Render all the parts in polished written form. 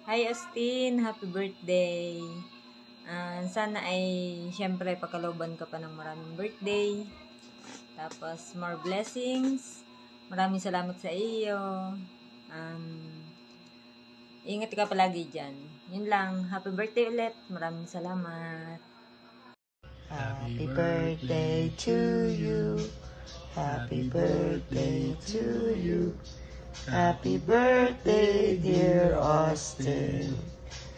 Hi Austin, happy birthday. Sana ay syempre pagkalooban ka pa ng maraming birthday. Tapos more blessings. Maraming salamat sa iyo. Ingat ka palagi dyan. Yun lang. Happy birthday ulit. Maraming salamat. Happy birthday to you. Happy birthday to you. Happy birthday, dear Austin.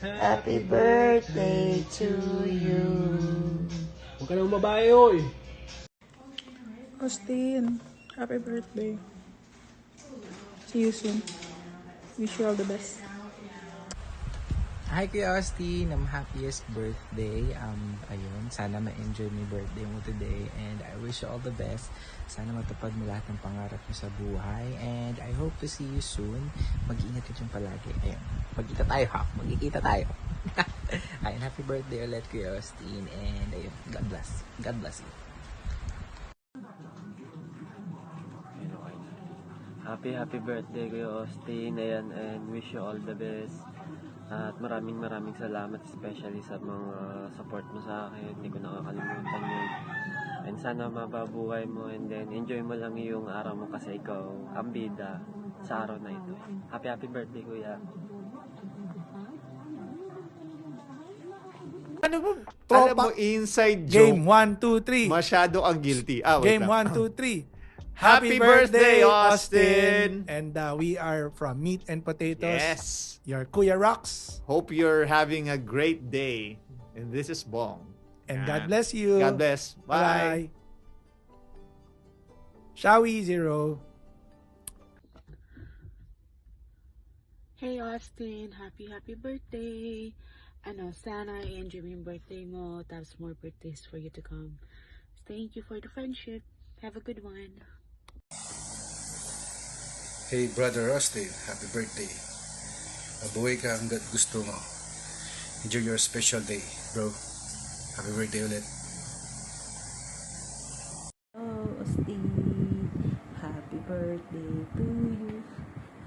Happy birthday to you. Huwag ka nang babae, oy. Austin, happy birthday. See you soon. Wish you all the best. Hi Kuya Austin, happiest birthday. Ayun, sana ma-enjoy mo yung birthday mo today and I wish you all the best. Sana matupad mo lahat ng pangarap mo sa buhay and I hope to see you soon. Mag-iingat ka dyan palagi. Ayun, magkita tayo ha, magkikita tayo. Ayun, happy birthday ulit Kuya Austin and ayun, God bless. God bless you. Happy birthday Kuya Austin. Ayan, and wish you all the best. At maraming salamat especially sa mga support mo sa akin. Hindi ko nakakalimutan yun. And sana mababuhay mo and then enjoy mo lang yung araw mo kasi ikaw ang bida sa araw na ito. Happy birthday Kuya. Ano mo? Alam mo, inside joke. Game 1, 2, 3. Masyado ang guilty. Wait Game lang. 1, 2, 3. Happy birthday, Austin! And we are from Meat and Potatoes. Yes. Your Kuya Rocks. Hope you're having a great day. And this is Bong. And Yan. God bless you. God bless. Bye. Bye. Shawi Zero. Hey Austin, happy birthday. Sana i-enjoy mo yung birthday mo, tapos more birthdays for you to come. Thank you for the friendship. Have a good one. Hey brother Austin, happy birthday. Mabuhay ka hanggat gusto mo. Enjoy your special day, bro. Happy birthday ulit. Oh, Austin, happy birthday to you.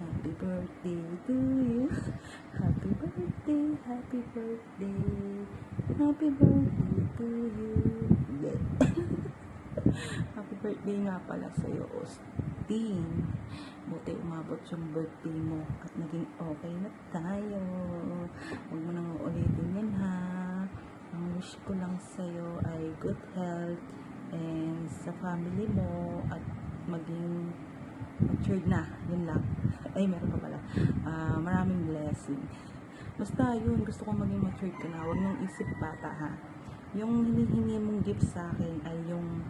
Happy birthday to you. Happy birthday, happy birthday. Happy birthday to you. Happy birthday nga pala sa'yo, Austin. Buti umabot yung birthday mo at naging okay na tayo. Huwag mo nang ulitin yan ha. Ang wish ko lang sa'yo ay good health and sa family mo at maging matured na. Yun lang. Ay, meron pa pala. Maraming blessing. Basta yun, gusto ko maging matured ka na. Huwag nang isip bata ha. Yung hinihingi mong gift sa akin ay yung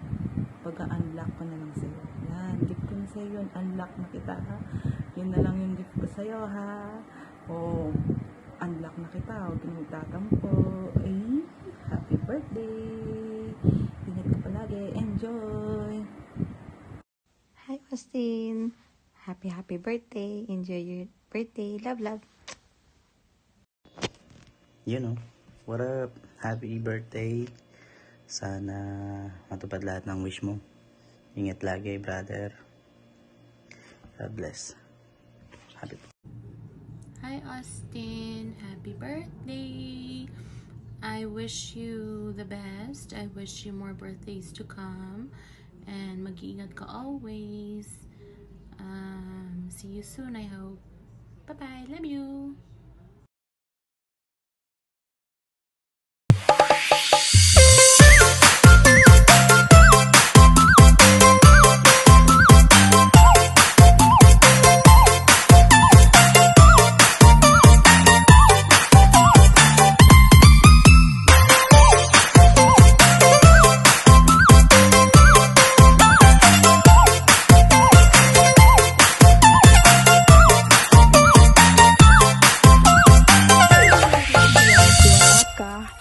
pag-unlock ko na lang sa'yo. Yan, gift ko na sa'yo yun. Unlock na kita ha. Yun na lang yung gift ko sa'yo ha. O, unlock na kita. Huwag ka na magtatampo. Ay, happy birthday. Ingat ka palagi. Enjoy. Hi Austin. Happy birthday. Enjoy your birthday. Love. You know, what up? Happy birthday. Sana matupad lahat ng wish mo. Ingat lagi, brother. God bless. Happy Hi Austin, happy birthday. I wish you the best. I wish you more birthdays to come. And mag-iingat ka always. See you soon, I hope. Bye-bye. Love you.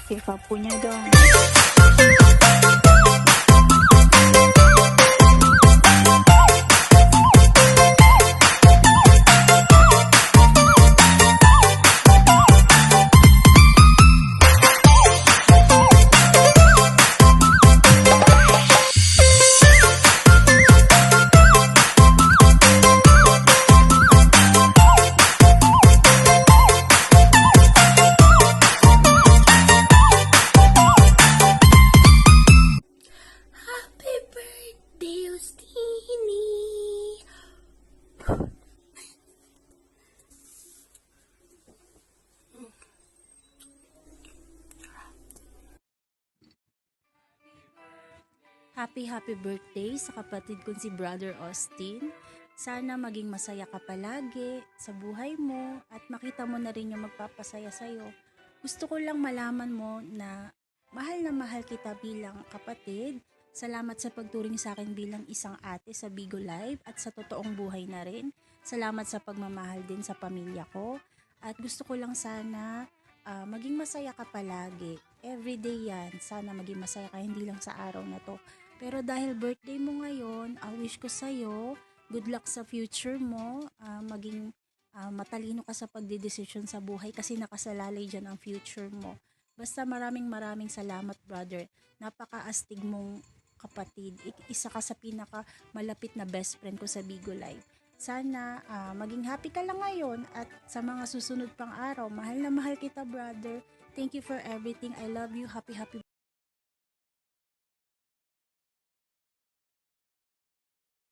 Siapa punya dong? Happy birthday sa kapatid kong si Brother Austin. Sana maging masaya ka palagi sa buhay mo at makita mo na rin yung magpapasaya sa'yo. Gusto ko lang malaman mo na mahal kita bilang kapatid. Salamat sa pagturing sa akin bilang isang ate sa Bigo Live at sa totoong buhay na rin. Salamat sa pagmamahal din sa pamilya ko. At gusto ko lang sana maging masaya ka palagi. Everyday yan. Sana maging masaya ka, hindi lang sa araw na to. Pero dahil birthday mo ngayon, wish ko sa'yo, good luck sa future mo, maging matalino ka sa pagdidesisyon sa buhay kasi nakasalalay dyan ang future mo. Basta maraming salamat, brother. Napaka-astig mong kapatid. Isa ka sa pinaka malapit na best friend ko sa Bigo Live. Sana maging happy ka lang ngayon at sa mga susunod pang araw. Mahal na mahal kita, brother. Thank you for everything. I love you. Happy